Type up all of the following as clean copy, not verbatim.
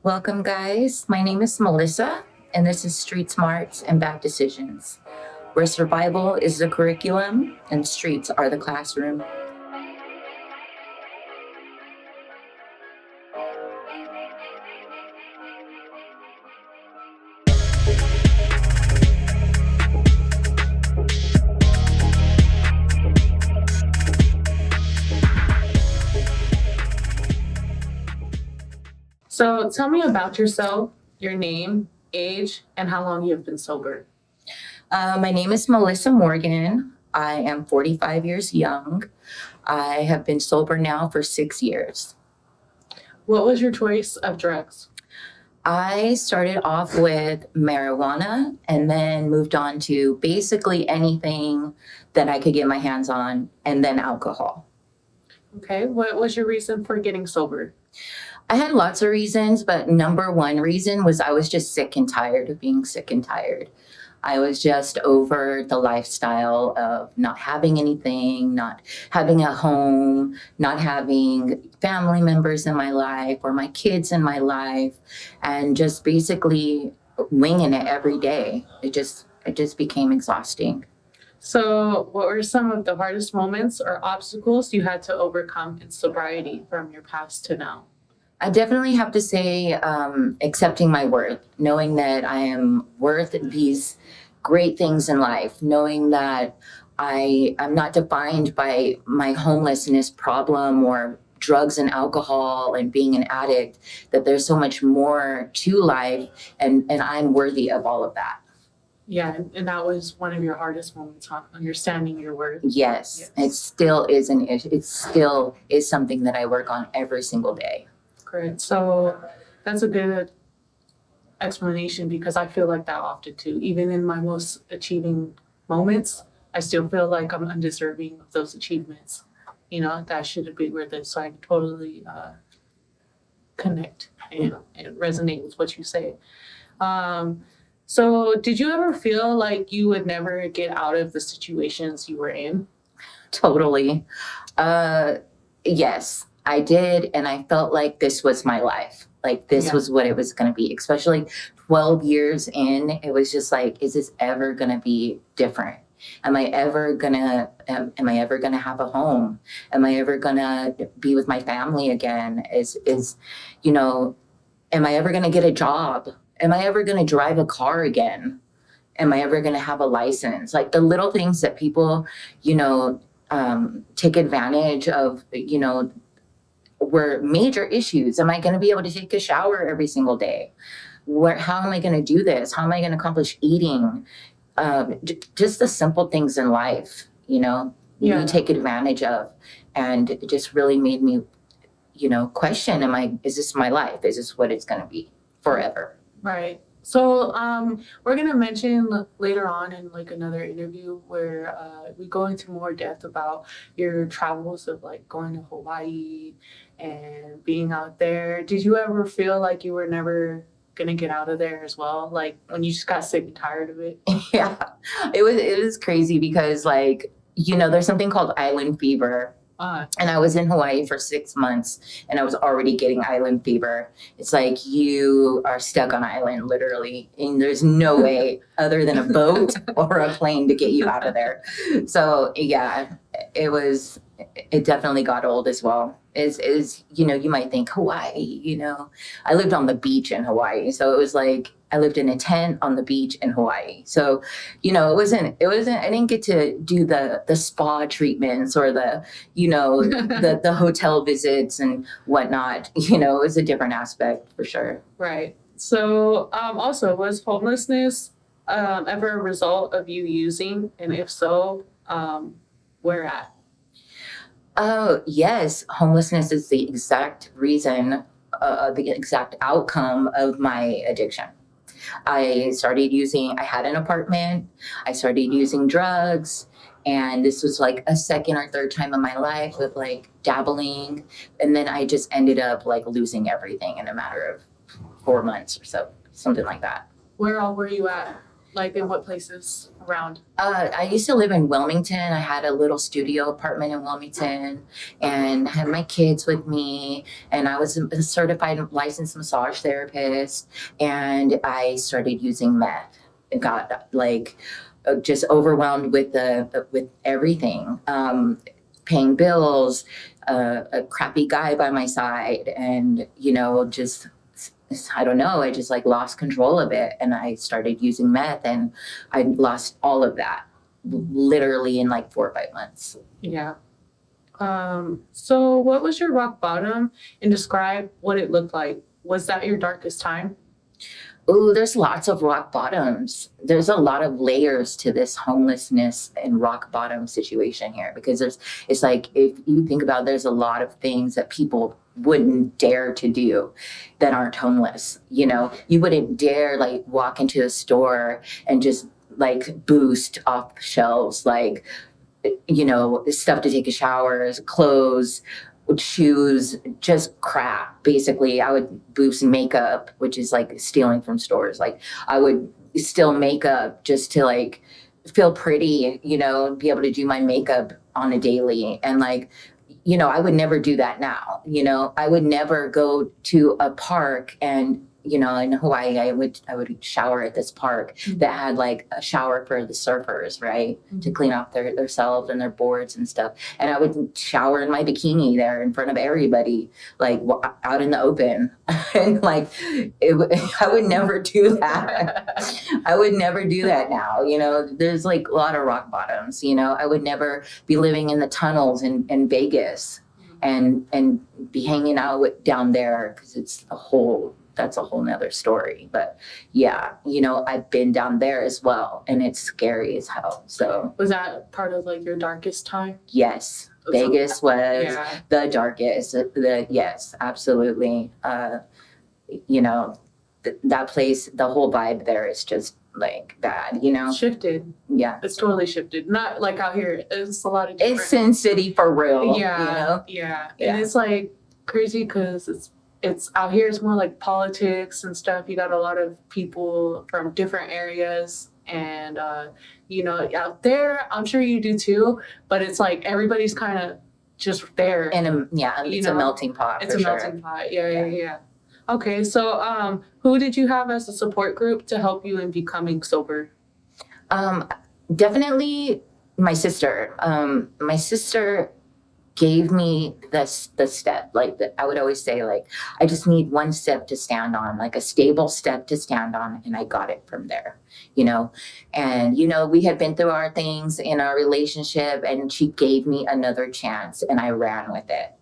Welcome, guys. My name is Melissa, and this is Streetsmarts and Bad Decisions, where survival is the curriculum and streets are the classroom. So tell me about yourself, your name, age, and how long you've been sober. My name is Melissa Morgan. I am 45 years young. I have been sober now for 6 years. What was your choice of drugs? I started off with marijuana and then moved on to basically anything that I could get my hands on, and then alcohol. Okay, what was your reason for getting sober? I had lots of reasons, but number one reason was I was just sick and tired of being sick and tired. I was just over the lifestyle of not having anything, not having a home, not having family members in my life or my kids in my life, and just basically winging it every day. It just became exhausting. So what were some of the hardest moments or obstacles you had to overcome in sobriety from your past to now? I definitely have to say accepting my worth, knowing that I am worth these great things in life, knowing that I'm not defined by my homelessness problem or drugs and alcohol and being an addict, that there's so much more to life, and I'm worthy of all of that. Yeah, and that was one of your hardest moments, huh? Understanding your worth. Yes, it still is an issue. It still is something that I work on every single day. Great. So that's a good explanation because I feel like that often too. Even in my most achieving moments, I still feel like I'm undeserving of those achievements. That should be worth it. So I totally connect and resonate with what you say. So did you ever feel like you would never get out of the situations you were in? Totally. Yes, I did. And I felt like this was my life. Like this was what it was going to be, especially 12 years in. It was just like, is this ever going to be different? Am I ever going to have a home? Am I ever going to be with my family again? Am I ever going to get a job? Am I ever going to drive a car again? Am I ever going to have a license? Like the little things that people, take advantage of, were major issues. Am I going to be able to take a shower every single day? How am I going to do this? How am I going to accomplish eating? Just the simple things in life, you take advantage of. And it just really made me, question, is this my life? Is this what it's going to be forever? Right. So we're going to mention later on in like another interview where we go into more depth about your travels of like going to Hawaii and being out there. Did you ever feel like you were never going to get out of there as well? Like when you just got sick and tired of it? Yeah, it was crazy because there's something called island fever. And I was in Hawaii for 6 months and I was already getting island fever. It's like you are stuck on an island, literally, and there's no way other than a boat or a plane to get you out of there. So yeah, it definitely got old as well. You might think Hawaii, I lived on the beach in Hawaii. So it was like I lived in a tent on the beach in Hawaii. So, it wasn't, I didn't get to do the spa treatments or the hotel visits and whatnot. It was a different aspect for sure. Right. So also, was homelessness ever a result of you using? And if so, where at? Oh, yes. Homelessness is the exact reason, the exact outcome of my addiction. I had an apartment, I started using drugs, and this was like a second or third time in my life with like dabbling. And then I just ended up like losing everything in a matter of 4 months or so, something like that. Where all were you at? Like in what places around? I used to live in Wilmington. I had a little studio apartment in Wilmington and had my kids with me. And I was a certified licensed massage therapist. And I started using meth. It got like just overwhelmed with everything, paying bills, a crappy guy by my side, and just I don't know. I just like lost control of it, and I started using meth, and I lost all of that literally in like 4 or 5 months. Yeah. So what was your rock bottom, and describe what it looked like? Was that your darkest time? Oh, there's lots of rock bottoms. There's a lot of layers to this homelessness and rock bottom situation here because it's like if you think about it, there's a lot of things that people wouldn't dare to do that aren't homeless. You wouldn't dare like walk into a store and just like boost off shelves like stuff to take a shower, clothes, shoes, just crap. Basically, I would boost makeup, which is like stealing from stores. Like I would steal makeup just to like feel pretty, be able to do my makeup on a daily. And like, I would never do that now. I would never go to a park and in Hawaii, I would shower at this park that had like a shower for the surfers, right? To clean off themselves and their boards and stuff. And I would shower in my bikini there in front of everybody, like out in the open. And like, I would never do that. I would never do that now. There's like a lot of rock bottoms, I would never be living in the tunnels in Vegas and be hanging out down there because that's a whole nother story. But yeah, I've been down there as well and it's scary as hell. So was that part of like your darkest time? Yes. Vegas was the darkest. Yes, absolutely. That place, the whole vibe there is just like bad, Shifted. Yeah. It's totally shifted. Not like out here. It's a lot of different. It's Sin City for real. Yeah. And it's like crazy because it's out here, it's more like politics and stuff. You got a lot of people from different areas and out there I'm sure you do too, but it's like everybody's kind of just there. And it's a melting pot. It's a melting pot. Yeah. Okay, so who did you have as a support group to help you in becoming sober? Definitely my sister. My sister gave me the step. Like I would always say, like, I just need one step to stand on, like a stable step to stand on, and I got it from there. And we had been through our things in our relationship, and she gave me another chance, and I ran with it.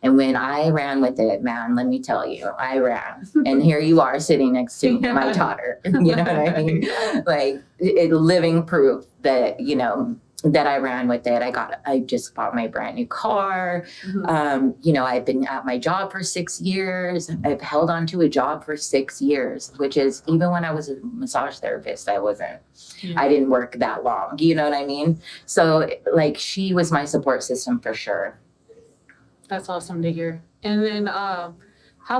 And when I ran with it, man, let me tell you, I ran. And here you are sitting next to my daughter. You know what I mean? Like living proof that, that I ran with it. I just bought my brand new car. I've been at my job for 6 years. I've held on to a job for 6 years, which is even when I was a massage therapist, I didn't work that long. You know what I mean? So like she was my support system for sure. That's awesome to hear. And then how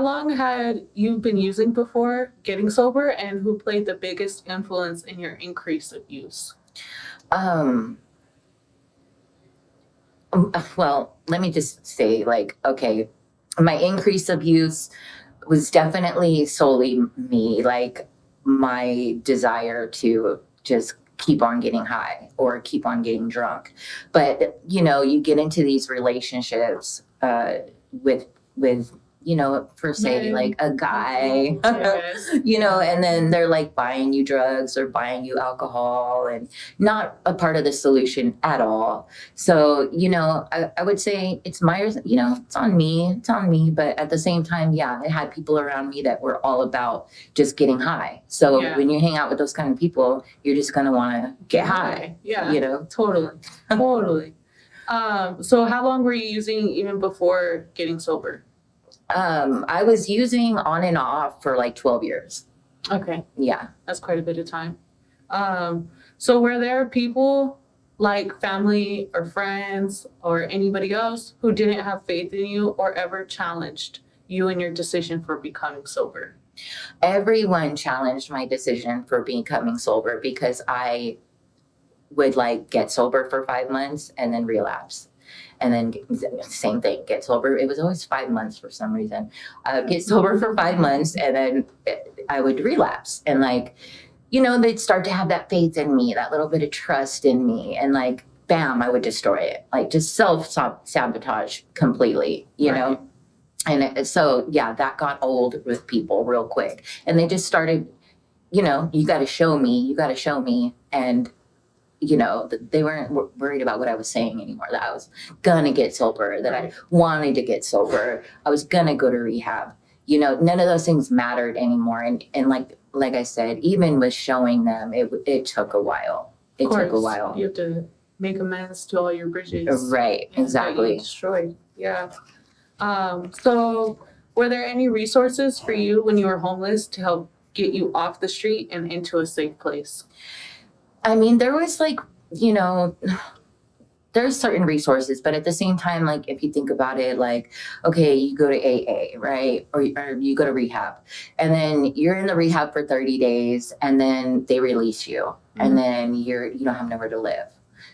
long had you been using before getting sober, and who played the biggest influence in your increase of use? Well, let me just say, like, okay, my increase of use was definitely solely me, like my desire to just keep on getting high or keep on getting drunk. But, you get into these relationships with per se, like a guy, Yes. and then they're like buying you drugs or buying you alcohol and not a part of the solution at all. So, I would say it's it's on me. But at the same time, I had people around me that were all about just getting high. So when you hang out with those kind of people, you're just going to want to get high. Yeah. Totally. So how long were you using even before getting sober? I was using on and off for like 12 years. Okay. Yeah. That's quite a bit of time. So were there people like family or friends or anybody else who didn't have faith in you or ever challenged you in your decision for becoming sober? Everyone challenged my decision for becoming sober because I would like get sober for 5 months and then relapse. And then same thing, get sober. It was always 5 months for some reason. I would get sober for 5 months and then I would relapse. And like, they'd start to have that faith in me, that little bit of trust in me. And like, bam, I would destroy it. Like just self-sabotage completely, Right. And so, yeah, that got old with people real quick. And they just started, you got to show me, you got to show me. And they weren't worried about what I was saying anymore, that I was gonna get sober, that I wanted to get sober, I was gonna go to rehab. None of those things mattered anymore. And like I said, even with showing them, it took a while. It took a while. You have to make amends to all your bridges. Right, exactly. That you destroyed. Yeah. So were there any resources for you when you were homeless to help get you off the street and into a safe place? I mean, there was like, there's certain resources, but at the same time, like if you think about it, like, okay, you go to AA, right? Or you go to rehab, and then you're in the rehab for 30 days and then they release you, and then you don't have nowhere to live.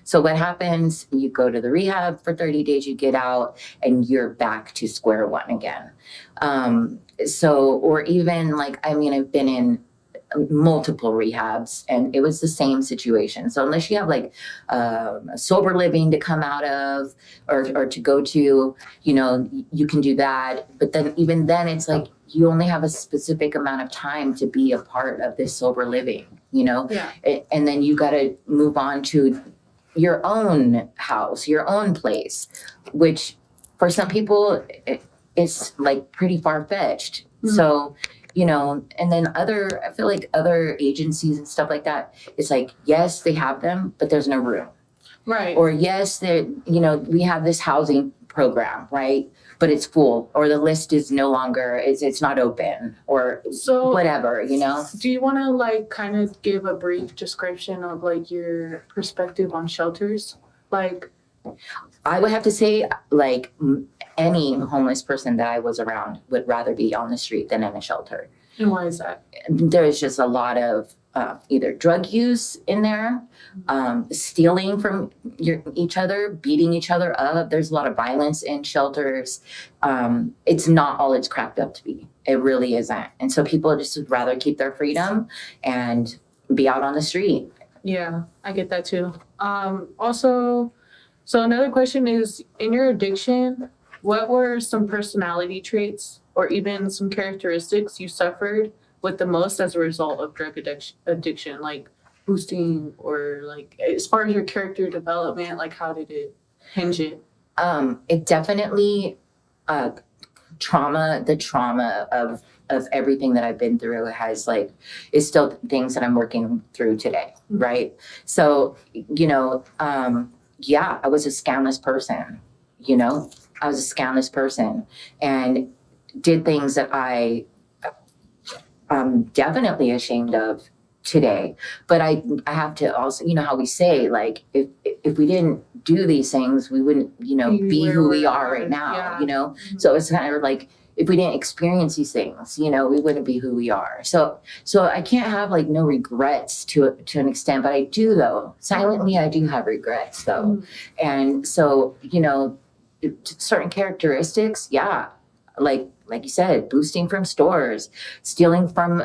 So what happens? You go to the rehab for 30 days, you get out and you're back to square one again. Or even like, I mean, I've been in multiple rehabs and it was the same situation. So unless you have like a sober living to come out of or to go to, you can do that. But then even then it's like you only have a specific amount of time to be a part of this sober living, Yeah. And then you got to move on to your own house, your own place, which for some people it's like pretty far-fetched. So and then I feel like other agencies and stuff like that, it's like, yes, they have them, but there's no room. Right. Or yes, we have this housing program, right? But it's full, or the list is no longer, it's not open, or so whatever, Do you want to like kind of give a brief description of like your perspective on shelters? Like, I would have to say, like, any homeless person that I was around would rather be on the street than in a shelter. and why is that? There's just a lot of either drug use in there, stealing from each other, beating each other up. There's a lot of violence in shelters. It's not all it's cracked up to be. It really isn't. And so people just would rather keep their freedom and be out on the street. Yeah, I get that too. Also, so another question is, in your addiction, what were some personality traits or even some characteristics you suffered with the most as a result of drug addiction, like boosting, or like as far as your character development, like how did it hinge it? It definitely the trauma of everything that I've been through is still things that I'm working through today, right? So, I was a scandalous person, I was a scandalous person and did things that I'm definitely ashamed of today. But I have to also, how we say, like, if we didn't do these things, we wouldn't, be who we are right now, So it's kind of like, if we didn't experience these things, we wouldn't be who we are. So I can't have like no regrets to an extent, but I do though. Silently, I do have regrets though. And so, certain characteristics, yeah, like you said, boosting from stores, stealing from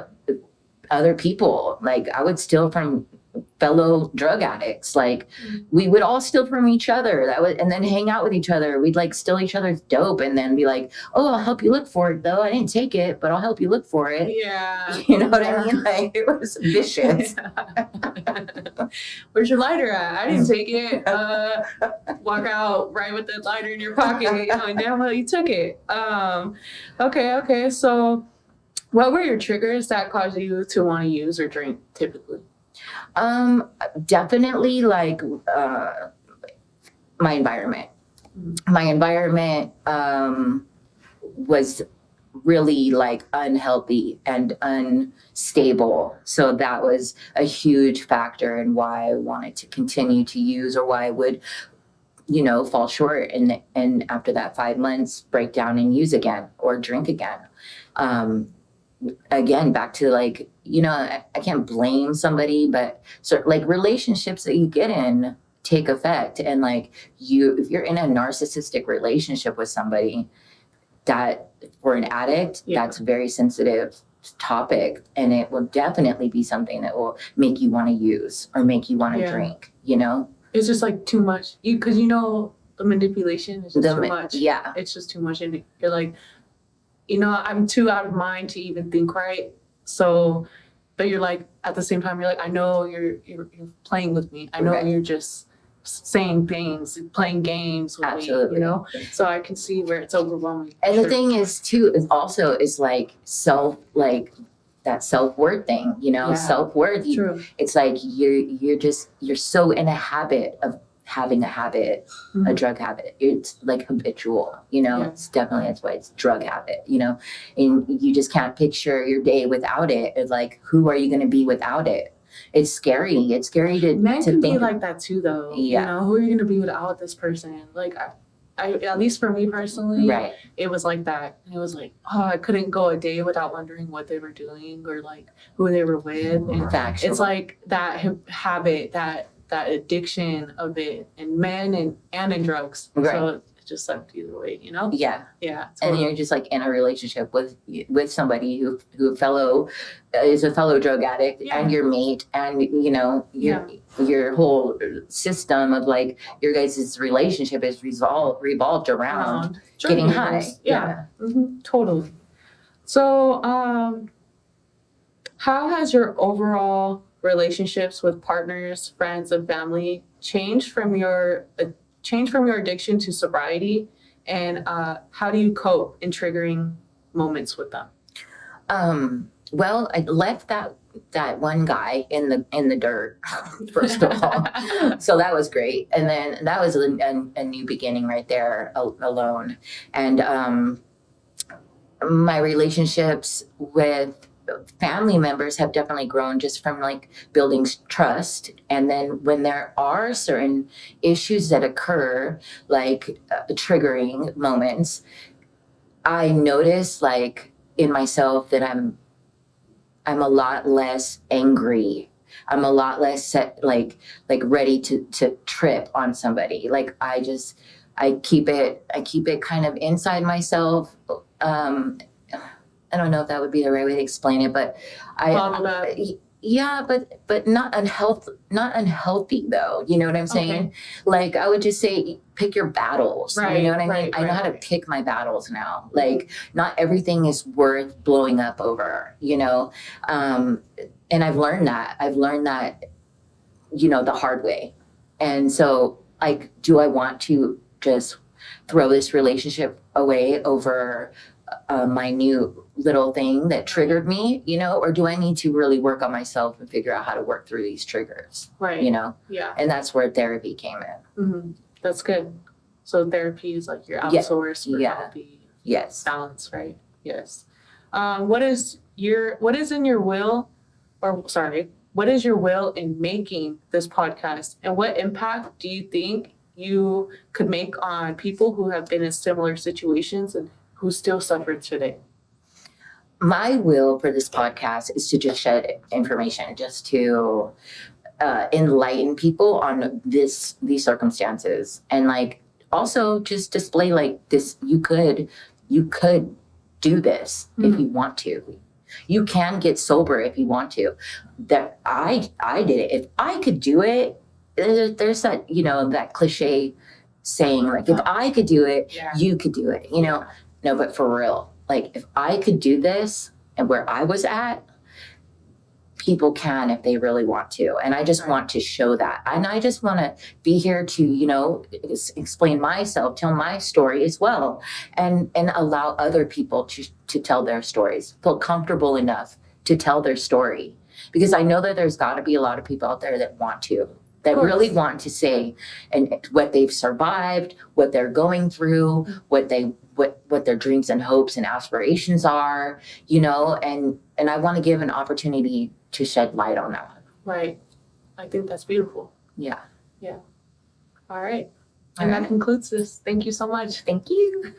other people. Like I would steal from fellow drug addicts. Like we would all steal from each other. And then hang out with each other. We'd like steal each other's dope and then be like, oh, I'll help you look for it though. I didn't take it, but I'll help you look for it. Yeah. You know what I mean? Like it was vicious. Where's your lighter at? I didn't take it. Walk out right with the lighter in your pocket. Damn well you took it. Okay. So what were your triggers that caused you to want to use or drink typically? Definitely like my environment. My environment was really like unhealthy and unstable. So that was a huge factor in why I wanted to continue to use, or why I would, fall short and after that 5 months break down and use again or drink again. again, back to like, I can't blame somebody, but like relationships that you get in take effect. And like if you're in a narcissistic relationship with somebody that, for an addict, that's a very sensitive topic, and it will definitely be something that will make you want to use or make you want to drink, It's just like too much. Because the manipulation is just too much. Yeah. It's just too much. And you're like, I'm too out of mind to even think right. So, but you're like, at the same time, you're like, I know you're playing with me. I know you're just saying things, playing games with me, So I can see where it's overwhelming. And the thing is too, is like that self-worth thing, self-worth. True. It's like you're so in a habit of having a habit, a drug habit. It's like habitual, it's definitely, that's why it's drug habit, and you just can't picture your day without it. It's like, who are you going to be without it? It's scary. It's scary to Men to can think. be like that too, though. Yeah. Who are you going to be without this person? Like, I at least for me personally, Right. It was like that. It was like, I couldn't go a day without wondering what they were doing or like who they were with. And Factual. it's like that habit, that addiction of it in men and in drugs. Right. So it just sucked either way, Yeah. Yeah. And you're just like in a relationship with somebody who is a fellow drug addict and your mate, and your whole system of like your guys' relationship is revolved around getting high. Yeah. Mm-hmm. Totally. So, how has your overall relationships with partners, friends, and family changed from your addiction to sobriety, and how do you cope in triggering moments with them? Well, I left that one guy in the dirt, first of all. So that was great. And then that was a new beginning right there alone. And my relationships with family members have definitely grown just from like building trust. And then when there are certain issues that occur, like triggering moments, I notice like in myself that I'm a lot less angry. I'm a lot less like ready to trip on somebody. Like I keep it kind of inside myself. I don't know if that would be the right way to explain it, but but not unhealthy though. You know what I'm saying? Okay. Like I would just say, pick your battles. Right, you know what I mean? right, I know how to pick my battles now. Like not everything is worth blowing up over, and I've learned that. The hard way. And so like, do I want to just throw this relationship away over my new little thing that triggered me, or do I need to really work on myself and figure out how to work through these triggers? Right. Yeah. And that's where therapy came in. Mm-hmm. That's good. So therapy is like your outsource for healthy balance, right? Yes. What is in your will, what is your will in making this podcast, and what impact do you think you could make on people who have been in similar situations and who still suffer today? My will for this podcast is to just shed information, just to enlighten people on these circumstances, and like also just display like this. You could do this if you want to. You can get sober if you want to. That I did it. If I could do it, there's that that cliche saying like, if I could do it, you could do it. No, but for real, like if I could do this and where I was at, people can if they really want to. And I just want to show that. And I just want to be here to, explain myself, tell my story as well, and allow other people to tell their stories, feel comfortable enough to tell their story. Because I know that there's got to be a lot of people out there that want to, that really want to say and what they've survived, what they're going through, what their dreams and hopes and aspirations are, and I want to give an opportunity to shed light on that. Right. I think that's beautiful. Yeah. Yeah. All right. And that concludes this. Thank you so much. Thank you.